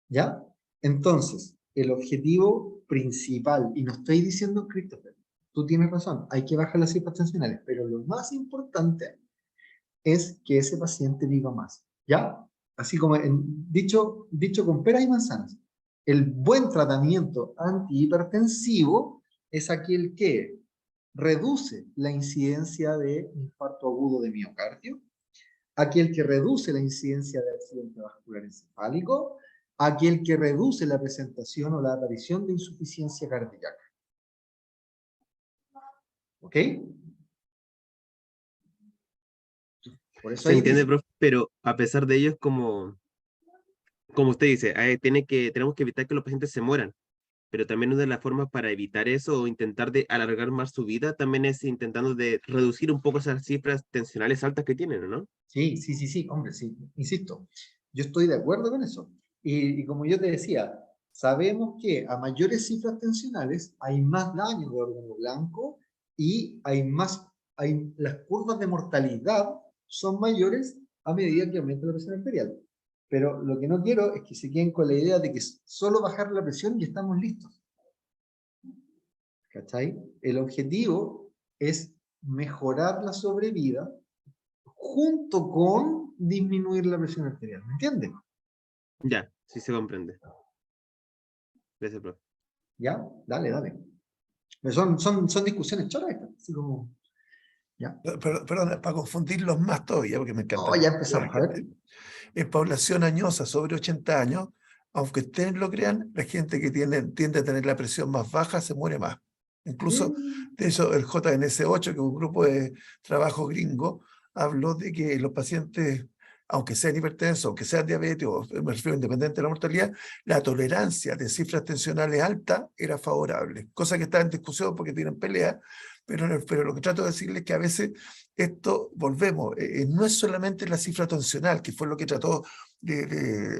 ¿Ya? Entonces, el objetivo principal, y no estoy diciendo, Christopher, tú tienes razón, hay que bajar las cifras tensionales, pero lo más importante es que ese paciente viva más, ¿ya? Así como dicho con peras y manzanas, el buen tratamiento antihipertensivo es aquel que reduce la incidencia de infarto agudo de miocardio, aquel que reduce la incidencia de accidente vascular encefálico, aquel que reduce la presentación o la aparición de insuficiencia cardíaca. ¿Ok? Por eso
Se
ahí
entiende,
dice,
profe, pero a pesar de ello es como usted dice, tenemos que evitar que los pacientes se mueran, pero también una de las formas para evitar eso o intentar de alargar más su vida también es intentando de reducir un poco esas cifras tensionales altas que tienen, ¿no?
sí, hombre, sí, insisto, yo estoy de acuerdo con eso. Y como yo te decía, sabemos que a mayores cifras tensionales hay más daño de órgano blanco y las curvas de mortalidad son mayores a medida que aumenta la presión arterial. Pero lo que no quiero es que se queden con la idea de que solo bajar la presión y estamos listos. ¿Cachai? El objetivo es mejorar la sobrevida junto con disminuir la presión arterial. ¿Me entiendes?
Ya, sí se comprende. Gracias, profe.
¿Ya? Dale. Son discusiones choras estas, así como... ¿Ya?
Perdón, para confundirlos más todavía, porque me encanta.
Oh, ya empezamos, a ver.
En población añosa sobre 80 años, aunque ustedes lo crean, la gente que tiende a tener la presión más baja se muere más. Incluso, de eso, el JNS8, que es un grupo de trabajo gringo, habló de que los pacientes, aunque sean hipertensos, aunque sean diabéticos, me refiero independiente de la mortalidad, la tolerancia de cifras tensionales altas era favorable, cosa que está en discusión porque tienen pelea, pero lo que trato de decirles es que a veces esto, volvemos, no es solamente la cifra tensional, que fue lo que trató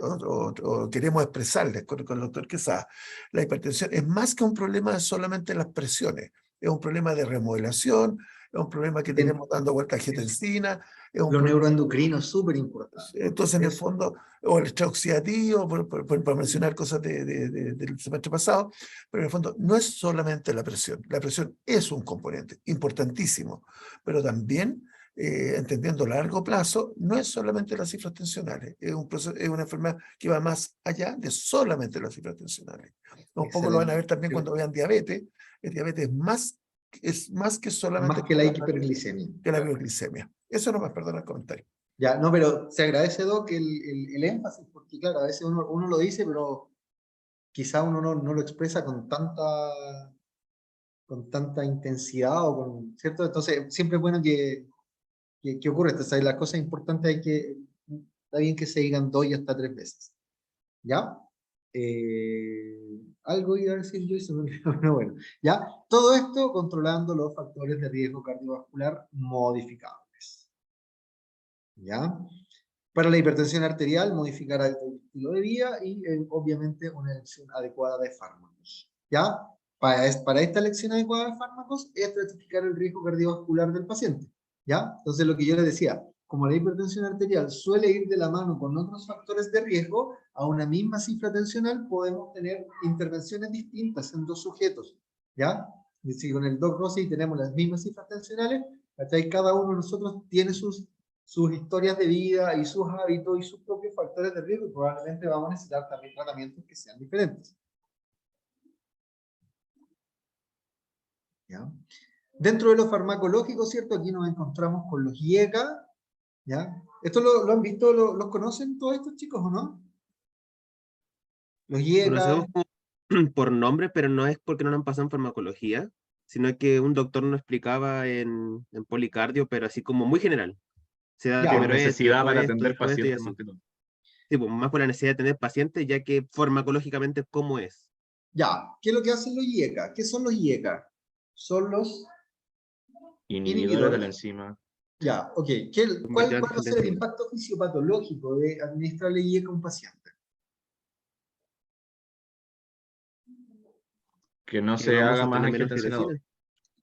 o queremos expresarles con el doctor Quesada. La hipertensión es más que un problema de solamente las presiones, es un problema de remodelación, es un problema que tenemos dando vuelta a angiotensina, es un
Lo
problema.
neuroendocrino es súper importante.
Entonces, en el fondo, o el estrés oxidativo, por mencionar cosas del semestre pasado, pero en el fondo no es solamente la presión es un componente importantísimo, pero también, entendiendo a largo plazo, no es solamente las cifras tensionales, es una enfermedad que va más allá de solamente las cifras tensionales. Un poco lo van a ver también cuando vean diabetes. El diabetes es más que solamente
Más que la hiperglicemia.
que la bioglicemia. Eso no me perdona el comentario.
Ya, no, pero se agradece, Doc, el énfasis, porque claro, a veces uno lo dice, pero quizá uno no lo expresa con tanta intensidad o con, ¿cierto? Entonces, siempre es bueno que ocurre esto. O sea, las cosas importantes está bien que se digan 2 y hasta 3 veces. ¿Ya? Algo iba a decir yo y se me olvidó, pero bueno. ¿Ya? Todo esto controlando los factores de riesgo cardiovascular modificables. ¿Ya? Para la hipertensión arterial, modificar el estilo de vida y, obviamente, una elección adecuada de fármacos. ¿Ya? Para esta elección adecuada de fármacos, estratificar el riesgo cardiovascular del paciente. ¿Ya? Entonces, lo que yo les decía, como la hipertensión arterial suele ir de la mano con otros factores de riesgo, a una misma cifra tensional podemos tener intervenciones distintas en 2 sujetos. ¿Ya? Es decir, con el Doc Rossi tenemos las mismas cifras tensionales, ¿Cachai? Cada uno de nosotros tiene sus historias de vida y sus hábitos y sus propios factores de riesgo, y probablemente vamos a necesitar también tratamientos que sean diferentes. ¿Ya? Dentro de lo farmacológico, ¿cierto? Aquí nos encontramos con los IECA, ¿ya? ¿Esto lo han visto, los conocen todos estos chicos o no? Los
Conocemos
IECA,
como por nombre, pero no es porque no nos han pasado en farmacología, sino que un doctor nos explicaba en policardio, pero así como muy general. Se da
Ya,
Por
primero esto,
necesidad
después
para
esto,
atender
después esto y
pacientes más
así.
que todo.
Sí, pues, más por la necesidad de tener pacientes, ya que farmacológicamente, ¿cómo es?
ya. ¿Qué es lo que hacen los IECA? ¿Qué son los IECA? Son los
Inhibidores de la
inhibidores.
enzima.
Ya, ok. ¿Cuál
Convertir
va a ser el
angiotensina.
impacto fisiopatológico de administrarle IECA a un paciente?
Que no
Que
se
vamos
haga
a
más
tener menos
angiotensinador.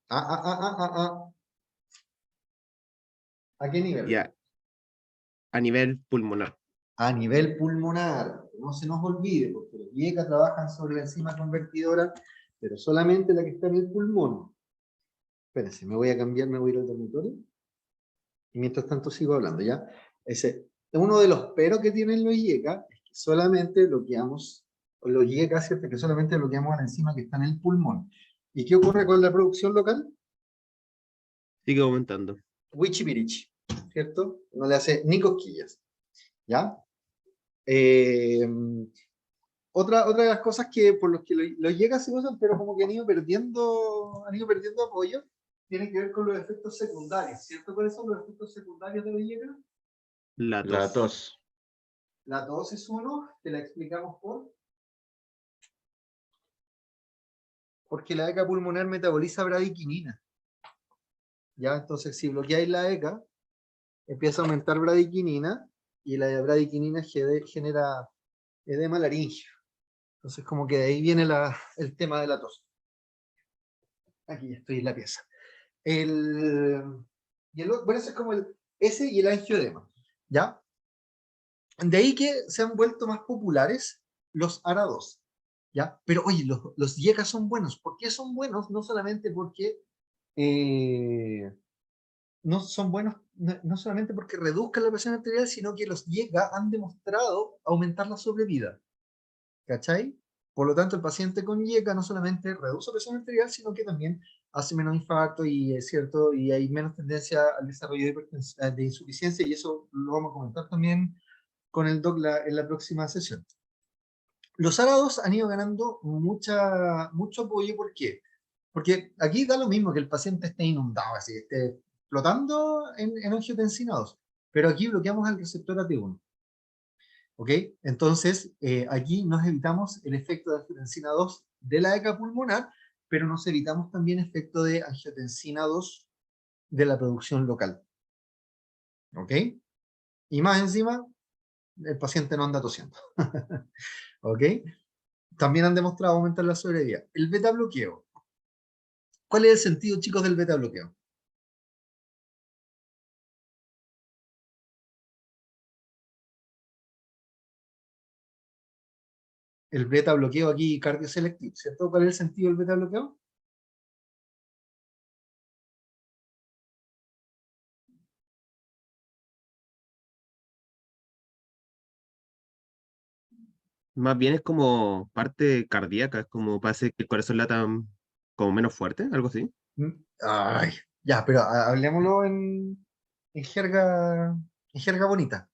angiotensina.
¿A qué nivel?
Ya, a nivel pulmonar.
A nivel pulmonar. No se nos olvide, porque los IECA trabajan sobre la enzima convertidora, pero solamente la que está en el pulmón. Espérense, me voy a cambiar, me voy a ir al dormitorio. Y mientras tanto sigo hablando, ¿ya? Uno de los peros que tienen los IECA es que solamente bloqueamos, los IECA, ¿cierto? Que solamente bloqueamos a la enzima que está en el pulmón. ¿Y qué ocurre con la producción local?
Sigue aumentando.
Wichipirichi, ¿cierto? No le hace ni cosquillas, ¿ya? Otra de las cosas que por los que los IECA se usan, pero como que han ido perdiendo apoyo, tiene que ver con los efectos secundarios, ¿cierto? ¿Cuáles son los efectos secundarios de los IECA?
La
La
tos.
tos.
La tos es uno, te la explicamos porque la ECA pulmonar metaboliza bradiquinina. ¿Ya? Entonces, si bloqueáis la ECA, empieza a aumentar bradiquinina, y la bradiquinina genera edema laringio. Entonces, como que de ahí viene el tema de la tos. Aquí estoy en la pieza. Bueno, ese es como ese y el angioedema. ¿Ya? De ahí que se han vuelto más populares los ARA2. ¿Ya? Pero oye, los IECA son buenos. ¿Por qué son buenos? No solamente porque no son buenos, no solamente porque reduzcan la presión arterial, sino que los IECA han demostrado aumentar la sobrevida. ¿Cachai? Por lo tanto, el paciente con IECA no solamente reduce presión arterial, sino que también hace menos infarto y es cierto, y hay menos tendencia al desarrollo de insuficiencia, y eso lo vamos a comentar también con el doc en la próxima sesión. Los ARA2 han ido ganando mucho apoyo. ¿Por qué? Porque aquí da lo mismo que el paciente esté inundado, así que esté flotando en angiotensina 2, pero aquí bloqueamos el receptor AT1. ¿Ok? Entonces, aquí nos evitamos el efecto de angiotensina 2 de la ECA pulmonar, pero nos evitamos también efecto de angiotensina 2 de la producción local. ¿Ok? Y más encima, el paciente no anda tosiendo. ¿Ok? También han demostrado aumentar la sobrevida. El beta bloqueo. ¿Cuál es el sentido, chicos, del beta bloqueo? El beta bloqueo aquí cardioselectivo, ¿cierto? ¿Cuál es el sentido del beta bloqueo?
Más bien es como parte cardíaca, es como para hacer que el corazón lata como menos fuerte, algo así.
Ay, ya, pero hablemoslo en jerga bonita.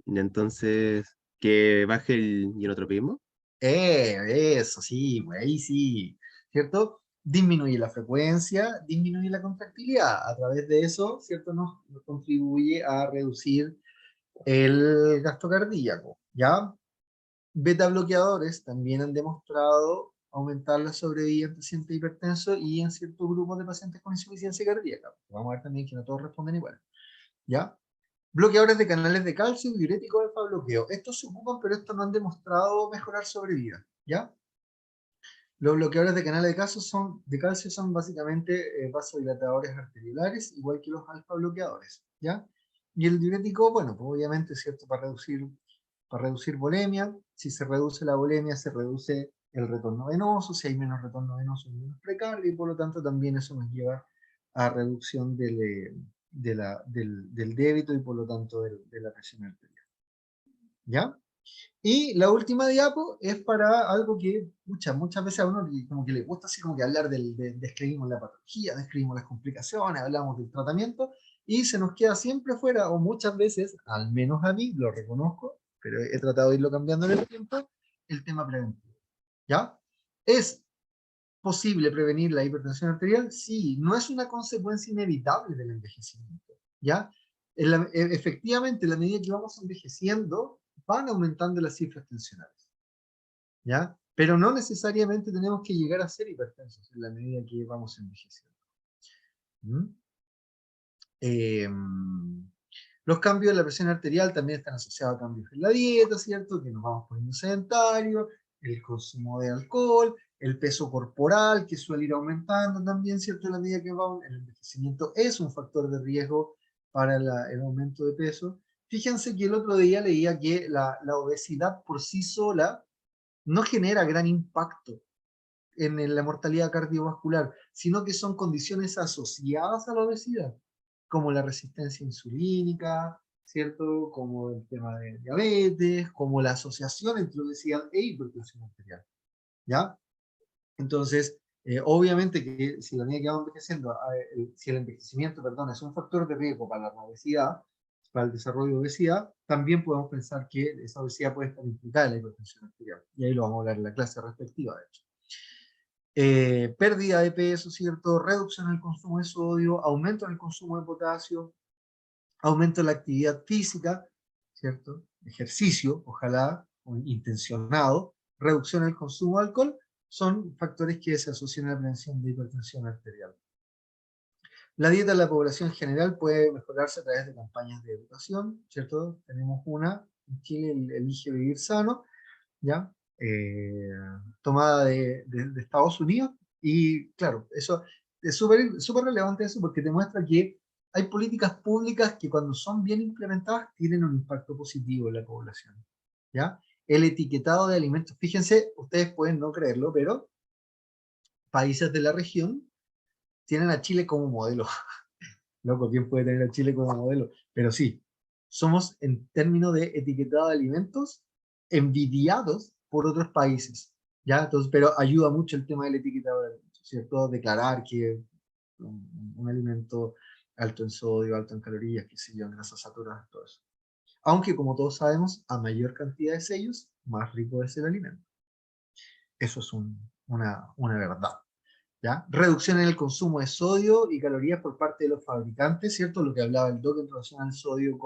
Y entonces, que baje el inotropismo.
Eso, sí, güey, ahí sí, ¿cierto? Disminuye la frecuencia, disminuye la contractilidad. A través de eso, ¿cierto? Nos contribuye a reducir el gasto cardíaco, ¿ya? Beta bloqueadores también han demostrado aumentar la sobrevida en pacientes hipertensos y en ciertos grupos de pacientes con insuficiencia cardíaca. Vamos a ver también que no todos responden igual, ¿ya? Bloqueadores de canales de calcio y diuréticos alfa bloqueo. Estos se ocupan, pero estos no han demostrado mejorar sobrevida, ¿ya? Los bloqueadores de canales de calcio son básicamente vasodilatadores arteriolares, igual que los alfa bloqueadores, ¿ya? Y el diurético, bueno, pues obviamente, ¿cierto? Para reducir bulimia. Si se reduce la bulimia, se reduce el retorno venoso. Si hay menos retorno venoso, hay menos precardia, y por lo tanto también eso nos lleva a reducción del débito y por lo tanto de la presión arterial. ¿Ya? Y la última diapo es para algo que muchas veces a uno como que le gusta así como que hablar describimos la patología, describimos las complicaciones, hablamos del tratamiento, y se nos queda siempre fuera, o muchas veces, al menos a mí, lo reconozco, pero he tratado de irlo cambiando en el tiempo, el tema preventivo. ¿Ya? ¿Es posible prevenir la hipertensión arterial? Sí, no es una consecuencia inevitable del envejecimiento. ¿Ya? Efectivamente, a la medida que vamos envejeciendo, van aumentando las cifras tensionales, ¿ya? Pero no necesariamente tenemos que llegar a ser hipertensos en la medida que vamos envejeciendo. Los cambios de la presión arterial también están asociados a cambios en la dieta, ¿cierto? Que nos vamos poniendo sedentarios, el consumo de alcohol, el peso corporal que suele ir aumentando también, ¿cierto? En la medida que vamos, el envejecimiento es un factor de riesgo para el aumento de peso. Fíjense que el otro día leía que la obesidad por sí sola no genera gran impacto en la mortalidad cardiovascular, sino que son condiciones asociadas a la obesidad, como la resistencia insulínica, ¿cierto? Como el tema de diabetes, como la asociación entre obesidad e hipertensión arterial, ¿ya? Entonces, obviamente que si la medida que vamos envejeciendo, si el envejecimiento, perdón, es un factor de riesgo para la obesidad, para el desarrollo de obesidad, también podemos pensar que esa obesidad puede estar implicada en la hipertensión arterial. Y ahí lo vamos a hablar en la clase respectiva, de hecho. Pérdida de peso, ¿cierto? Reducción en el consumo de sodio, aumento en el consumo de potasio, aumento en la actividad física, ¿cierto? Ejercicio, ojalá, intencionado, reducción en el consumo de alcohol, son factores que se asocian a la prevención de hipertensión arterial. La dieta de la población general puede mejorarse a través de campañas de educación, ¿cierto? Tenemos una en Chile, Elige Vivir Sano, ¿ya? Tomada de Estados Unidos, y claro, eso es súper relevante eso porque te muestra que hay políticas públicas que cuando son bien implementadas tienen un impacto positivo en la población, ¿ya? El etiquetado de alimentos, fíjense, ustedes pueden no creerlo, pero países de la región tienen a Chile como modelo. Loco, ¿quién puede tener a Chile como modelo? Pero sí, somos en términos de etiquetado de alimentos envidiados por otros países, ¿ya? Entonces, pero ayuda mucho el tema del etiquetado de alimentos, ¿cierto? Declarar que un alimento alto en sodio, alto en calorías, qué sé yo, en grasas saturadas, todo eso. Aunque, como todos sabemos, a mayor cantidad de sellos, más rico es el alimento. Eso es una verdad. ¿Ya? Reducción en el consumo de sodio y calorías por parte de los fabricantes, ¿cierto? Lo que hablaba el doc en relación al sodio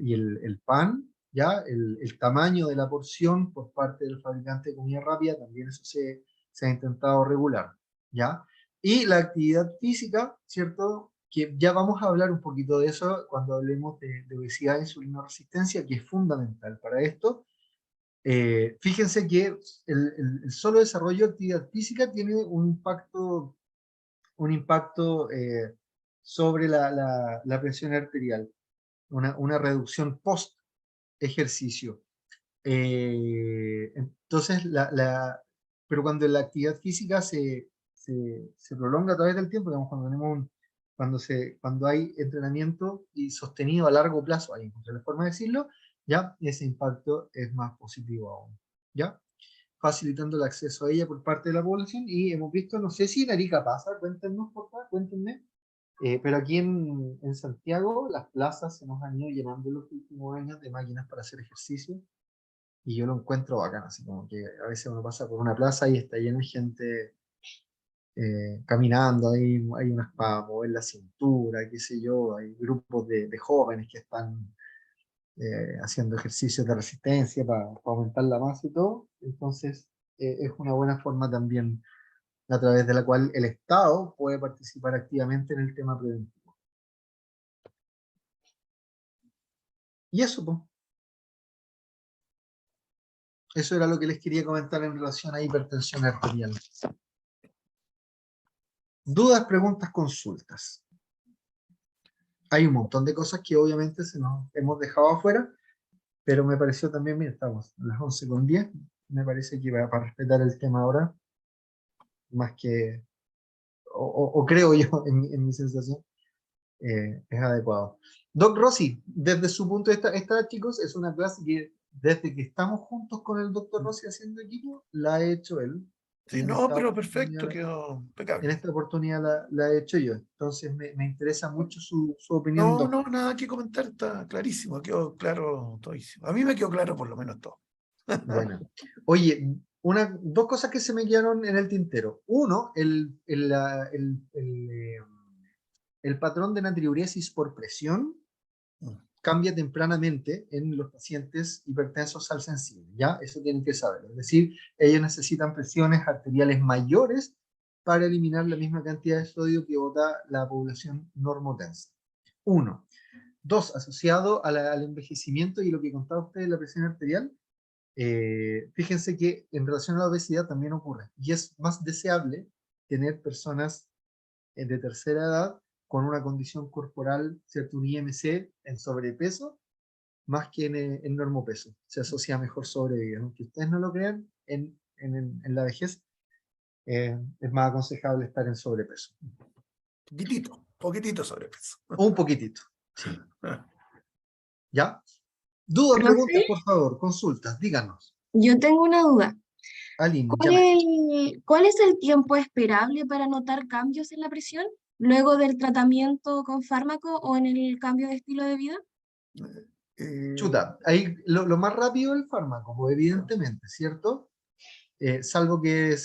y el pan, ¿ya? El tamaño de la porción por parte del fabricante de comida rápida, también eso se ha intentado regular, ¿ya? Y la actividad física, ¿cierto? Que ya vamos a hablar un poquito de eso cuando hablemos de obesidad e insulinoresistencia, que es fundamental para esto. Fíjense que el solo desarrollo de actividad física tiene un impacto sobre la presión arterial, una reducción post ejercicio. Entonces, pero cuando la actividad física se prolonga a través del tiempo, digamos, cuando hay entrenamiento y sostenido a largo plazo, hay la forma de decirlo, ya ese impacto es más positivo aún, ¿ya? Facilitando el acceso a ella por parte de la población, y hemos visto, no sé si en Arica pasa, cuéntenos, por favor, cuéntenme, pero aquí en Santiago las plazas se nos han ido llenando en los últimos años de máquinas para hacer ejercicio, y yo lo encuentro bacán, así como que a veces uno pasa por una plaza y está llena de gente caminando, hay unas para mover la cintura, qué sé yo, hay grupos de jóvenes que están haciendo ejercicios de resistencia para aumentar la masa y todo. Entonces es una buena forma también a través de la cual el Estado puede participar activamente en el tema preventivo. Y eso, pues, eso era lo que les quería comentar en relación a hipertensión arterial. Dudas, preguntas, consultas. Hay un montón de cosas que obviamente se nos hemos dejado afuera, pero me pareció también, mira, estamos a las 11:10, me parece que para respetar el tema ahora, más que o creo yo, en mi sensación, es adecuado. Doc Rossi, desde su punto de vista, esta, chicos, es una clase que desde que estamos juntos con el doctor Rossi haciendo equipo, la ha hecho él.
Sí,
En
no,
esta
pero perfecto,
oportunidad-
quedó
En
impecable.
esta oportunidad la he hecho yo. Entonces me interesa mucho su opinión,
No,
Doc.
no, nada que comentar, está clarísimo, quedó claro todísimo. A mí me quedó claro por lo menos todo.
Bueno. Oye, dos cosas que se me quedaron en el tintero. Uno, el patrón de natriuresis por presión
Mm.
cambia tempranamente en los pacientes hipertensos al sensible, ¿ya? Eso tienen que saberlo. Es decir, ellos necesitan presiones arteriales mayores para eliminar la misma cantidad de sodio que bota la población normotensa. Uno. Dos, asociado al envejecimiento y lo que contaba usted de la presión arterial, fíjense que en relación a la obesidad también ocurre. Y es más deseable tener personas de tercera edad con una condición corporal, ¿cierto? Un IMC en sobrepeso, más que en normopeso. Se asocia mejor sobrevivir. Aunque ustedes no lo crean, en la vejez es más aconsejable estar en sobrepeso.
Poquitito sobrepeso.
Un poquitito, sí. ¿Ya? Dudas, preguntas,
Profe,
por favor, consultas, díganos.
yo tengo una duda.
Aline,
¿Cuál
llame.
cuál es el tiempo esperable para notar cambios en la presión luego del tratamiento con fármaco o en el cambio de estilo de vida?
Chuta, ahí lo más rápido el fármaco, pues, evidentemente, ¿cierto? Salvo que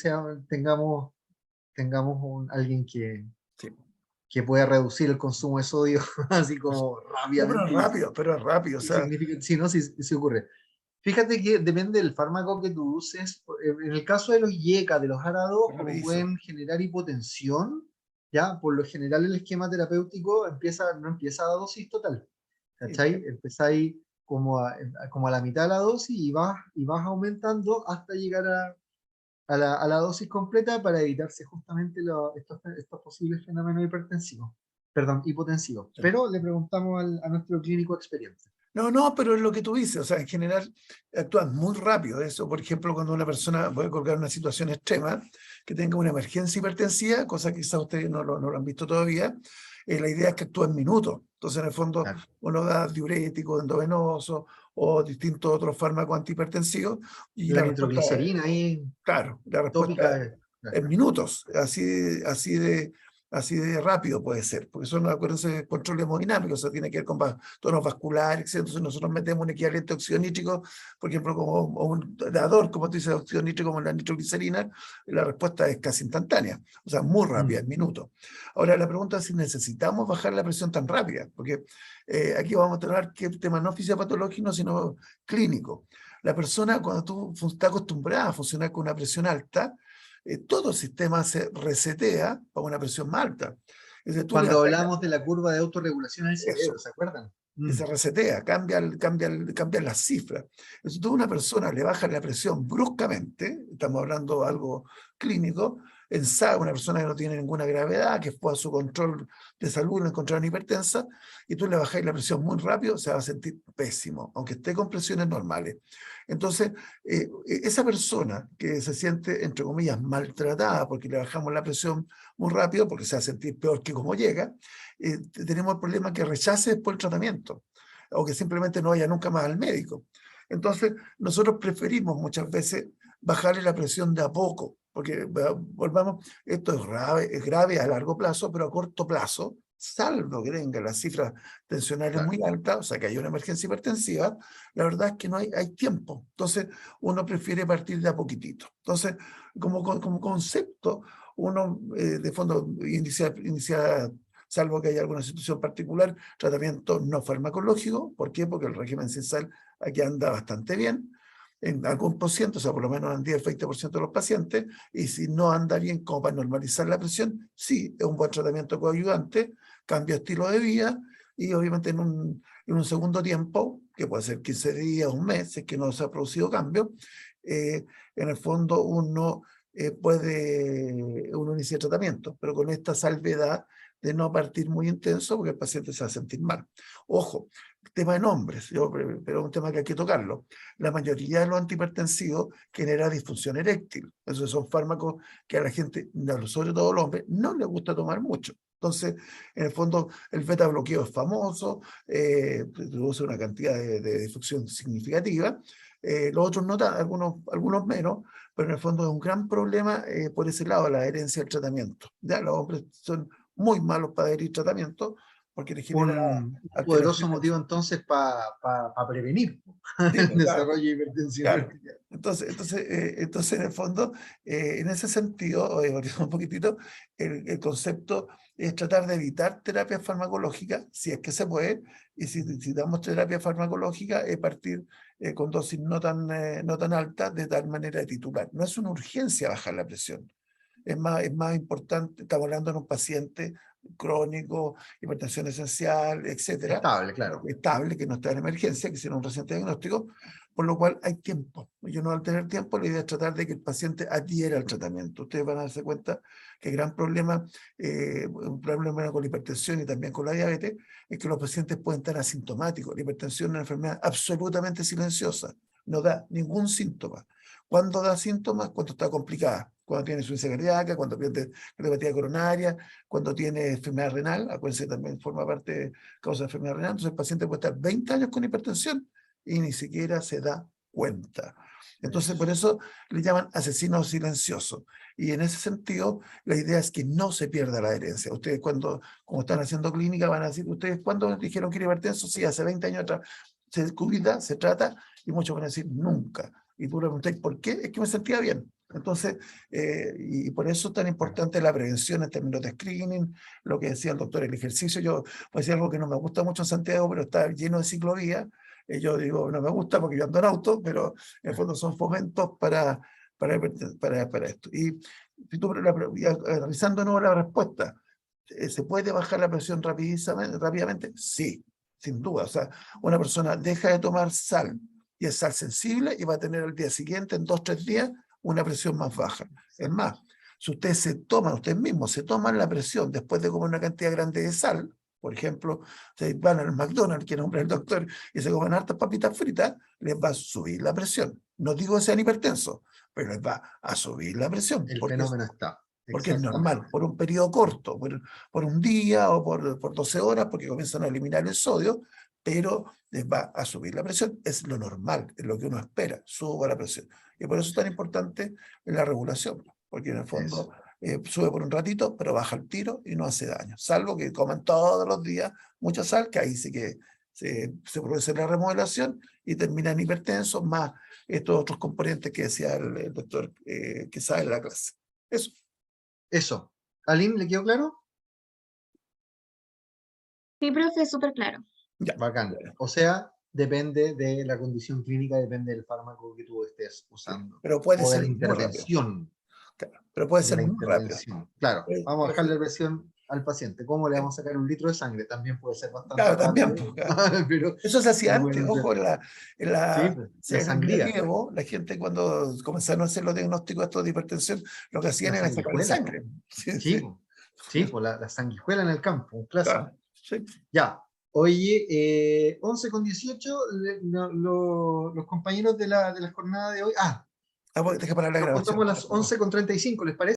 tengamos alguien
Sí.
que pueda reducir el consumo de sodio así como
No,
rápidamente.
pero es rápido, o sea,
Sí, no, sí ocurre. Fíjate que depende del fármaco que tú uses. En el caso de los IECA, de los ARA2, como
reviso.
pueden generar hipotensión, ya, por lo general el esquema terapéutico no empieza a dosis total. ¿Cachai? Empezáis como a la mitad de la dosis y vas aumentando hasta llegar a la dosis completa para evitarse justamente estos posibles fenómenos hipotensivos.
Sí.
Pero le preguntamos a nuestro clínico experiente.
No, pero es lo que tú dices, o sea, en general actúan muy rápido. Eso, por ejemplo, cuando una persona puede colocar una situación extrema, que tenga una emergencia hipertensiva, cosa que quizás ustedes no lo han visto todavía, la idea es que actúa en minutos. Entonces, en el fondo,
Claro.
uno da diurético, endovenoso o distintos otros fármacos antihipertensivos y
La
la respuesta es,
nitroglicerina ahí,
claro, la respuesta
tópica.
en minutos, así de rápido puede ser, porque son, acuérdense, control hemodinámico, o sea, tiene que ver con tonos vasculares, etc. Entonces nosotros metemos un equivalente de óxido nítrico, por ejemplo, como un dador, como tú dices, óxido nítrico, como la nitroglicerina, la respuesta es casi instantánea, o sea, muy rápida, en minutos. Ahora, la pregunta es si necesitamos bajar la presión tan rápida, porque aquí vamos a tener que tema no fisiopatológico, sino clínico. La persona, cuando tú estás acostumbrada a funcionar con una presión alta, todo el sistema se resetea para una presión más alta. Es decir, tú le
Cuando
bajas
hablamos de la curva de autorregulación en el cerebro,
eso,
¿se acuerdan?
y se resetea, cambian las cifras. Entonces, tú a una persona le bajas la presión bruscamente, estamos hablando de algo clínico, una persona que no tiene ninguna gravedad, que fue a su control de salud, no encontraron hipertensa, y tú le bajas la presión muy rápido, se va a sentir pésimo, aunque esté con presiones normales. Entonces, esa persona que se siente, entre comillas, maltratada porque le bajamos la presión muy rápido, porque se va a sentir peor que como llega, tenemos el problema que rechace después el tratamiento o que simplemente no vaya nunca más al médico. Entonces, nosotros preferimos muchas veces bajarle la presión de a poco, porque volvamos, esto es grave a largo plazo, pero a corto plazo, salvo que tenga las cifras tensionales
Claro.
muy altas, o sea que hay una emergencia hipertensiva, la verdad es que no hay tiempo. Entonces, uno prefiere partir de a poquitito. Entonces, como concepto, uno de fondo inicia, salvo que haya alguna situación particular, tratamiento no farmacológico. ¿Por qué? Porque el régimen CISAL aquí anda bastante bien, en algún por ciento, o sea, por lo menos en 10-20% de los pacientes, y si no anda bien como para normalizar la presión, sí, es un buen tratamiento coayudante, cambio de estilo de vida, y obviamente en un segundo tiempo, que puede ser 15 días, un mes, si es que no se ha producido cambio, en el fondo uno inicia tratamiento, pero con esta salvedad de no partir muy intenso porque el paciente se va a sentir mal. Ojo, tema de nombres, pero es un tema que hay que tocarlo. La mayoría de los antihipertensivos genera disfunción eréctil. Esos son fármacos que a la gente, sobre todo los hombres, no les gusta tomar mucho. Entonces, en el fondo, el beta bloqueo es famoso, produce una cantidad de disfunción significativa. Los otros no tan, algunos menos, pero en el fondo es un gran problema por ese lado, la adherencia al tratamiento. ¿Ya? Los hombres son muy malos para adherir tratamiento porque les genera
Un poderoso
alteraciones.
motivo entonces para prevenir
Sí,
el
pues, claro,
desarrollo de hipertensión
claro.
arterial.
Entonces, en el fondo, en ese sentido, volviendo un poquitito, el concepto es tratar de evitar terapia farmacológica, si es que se puede, y si damos terapia farmacológica, partir con dosis no tan altas, de tal manera de titular. No es una urgencia bajar la presión. Es más importante, estamos hablando de un paciente crónico, hipertensión esencial, etcétera,
Estable, claro.
estable, que no está en emergencia, que tiene un reciente diagnóstico, por lo cual hay tiempo. Yo no, al tener tiempo, la idea es tratar de que el paciente adhiera al tratamiento. Ustedes van a darse cuenta que el gran problema, un problema con la hipertensión y también con la diabetes, es que los pacientes pueden estar asintomáticos. La hipertensión es una enfermedad absolutamente silenciosa, no da ningún síntoma. ¿Cuándo da síntomas? Cuando está complicada, cuando tiene insuficiencia cardíaca, cuando pierde cardiopatía coronaria, cuando tiene enfermedad renal, acuérdense, también forma parte de causa de enfermedad renal. Entonces el paciente puede estar 20 años con hipertensión y ni siquiera se da cuenta. Entonces, por eso le llaman asesino silencioso. Y en ese sentido, la idea es que no se pierda la adherencia. Ustedes como están haciendo clínica, van a decir, ¿ustedes cuándo dijeron que era hipertenso? Sí, hace 20 años atrás. Se cuida, se trata, y muchos van a decir, nunca. Y tú le preguntas, ¿por qué? Es que me sentía bien. Entonces, y por eso es tan importante la prevención en términos de screening, lo que decía el doctor, el ejercicio. Yo voy a decir algo que no me gusta mucho en Santiago, pero está lleno de ciclovías. Yo digo, no me gusta porque yo ando en auto, pero en el fondo son fomentos para esto. Y si tú, revisando de nuevo la respuesta, ¿se puede bajar la presión rápidamente? Sí, sin duda. O sea, una persona deja de tomar sal y es sal sensible y va a tener al día siguiente, en 2-3 días, una presión más baja. Es más, si ustedes mismos se toman la presión después de comer una cantidad grande de sal, por ejemplo, se van al McDonald's, que nombra el doctor, y se comen hartas papitas fritas, les va a subir la presión. No digo que sean hipertensos, pero les va a subir la presión.
El fenómeno está.
Porque es normal, por un periodo corto, por un día o por 12 horas, porque comienzan a eliminar el sodio, pero les va a subir la presión. Es lo normal, es lo que uno espera, suba la presión. Y por eso es tan importante la regulación, porque en el fondo sube por un ratito, pero baja el tiro y no hace daño. Salvo que coman todos los días mucha sal, que ahí sí que se produce la remodelación y terminan hipertensos, más estos otros componentes que decía el doctor que sabe en la clase. Eso.
Eso. ¿Aline, le quedó claro?
Sí, profe, súper claro.
Ya.
Bacán. O sea, depende de la condición clínica, depende del fármaco que tú estés usando.
Pero puede
o de
ser
la
muy rápido.
intervención.
Claro, pero puede
de
ser
la
muy rápido.
intervención. Claro, vamos a bajarle la presión al paciente. ¿Cómo le vamos a sacar 1 litro de sangre? También puede ser bastante
Claro, también.
rápido,
Claro.
pero
Eso se hacía antes,
bueno,
ojo, en
sí, la
el
sangría.
medievo, la gente cuando comenzaron a hacer los diagnósticos estos de hipertensión, lo que hacían
La
era sacarle
sanguijuela.
sangre. Sí,
Sí,
sí.
sí, pues la sanguijuela en el campo, un clásico.
Claro, sí.
Ya, oye, 11:18, los compañeros de la jornada de hoy.
Deja para la
Nos
grabación.
juntamos a las 11:35, ¿les parece?